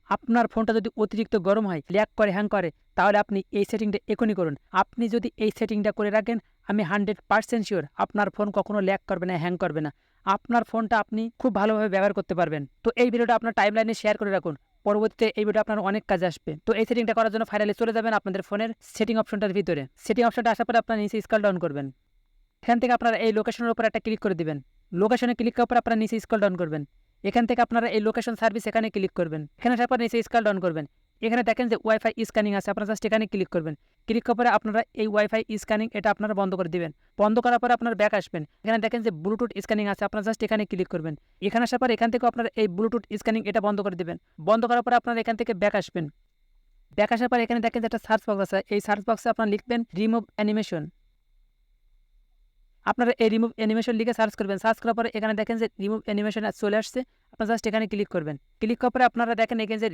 আপনার ফোনটা যদি অতিরিক্ত গরম হয়, ল্যাগ করে, হ্যাং করে, তাহলে আপনি এই সেটিংটা এখনই করুন। আপনি যদি এই সেটিংটা করে রাখেন, আমি 100% সিওর আপনার ফোন কখনো ল্যাগ করবে না, হ্যাং করবে না। আপনার ফোনটা আপনি খুব ভালোভাবে ব্যবহার করতে পারবেন। তো এই ভিডিওটা আপনার টাইমলাইনে শেয়ার করে রাখুন। পরবর্তীতে এই ভিডিও আপনার অনেক কাজে আসবে। তো এই সেটিংটা করার জন্য ফাইনালি চলে যাবেন আপনাদের ফোনের সেটিং অপশনটার ভিতরে। সেটিং অপশনটা আসার পরে আপনার নিচে স্ক্রল ডাউন করবেন। এখান থেকে আপনারা এই লোকেশনের উপর একটা ক্লিক করে দিবেন। লোকেশনে ক্লিক করার পর আপনারা নিচে স্ক্রল ডাউন করবেন। এখান থেকে আপনারা এই লোকেশন সার্ভিস এখানে ক্লিক করবেন। এখানে আসার পর নিচে স্ক্রল ডাউন করবেন। এখানে দেখেন যে ওয়াইফাই স্ক্যানিং আছে, আপনারা জাস্ট এখানে ক্লিক করবেন। ক্লিক করার পরে আপনারা এই ওয়াইফাই স্ক্যানিং এটা আপনারা বন্ধ করে দিবেন। বন্ধ করার পরে আপনারা ব্যাক আসবেন। এখানে দেখেন যে ব্লুটুথ স্ক্যানিং আছে, আপনারা জাস্ট এখানে ক্লিক করবেন। এখানে আসার পর এখান থেকে আপনারা এই ব্লুটুথ স্ক্যানিং এটা বন্ধ করে দিবেন। বন্ধ করার পরে আপনারা এখান থেকে ব্যাক আসবেন। ব্যাক আসার পর এখানে দেখেন যে একটা সার্চ বক্স আছে, এই সার্চ বক্সে আপনারা লিখবেন রিমুভ অ্যানিমেশন। আপনারা এই রিমুভ অ্যানিমেশন লিখে সার্চ করবেন। সার্চ করার পরে এখানে দেখেন যে রিমুভ অ্যানিমেশন চলে আসছে। আপনারা জাস্ট এখানে ক্লিক করবেন। ক্লিক করার পরে আপনারা দেখেন এখানে যে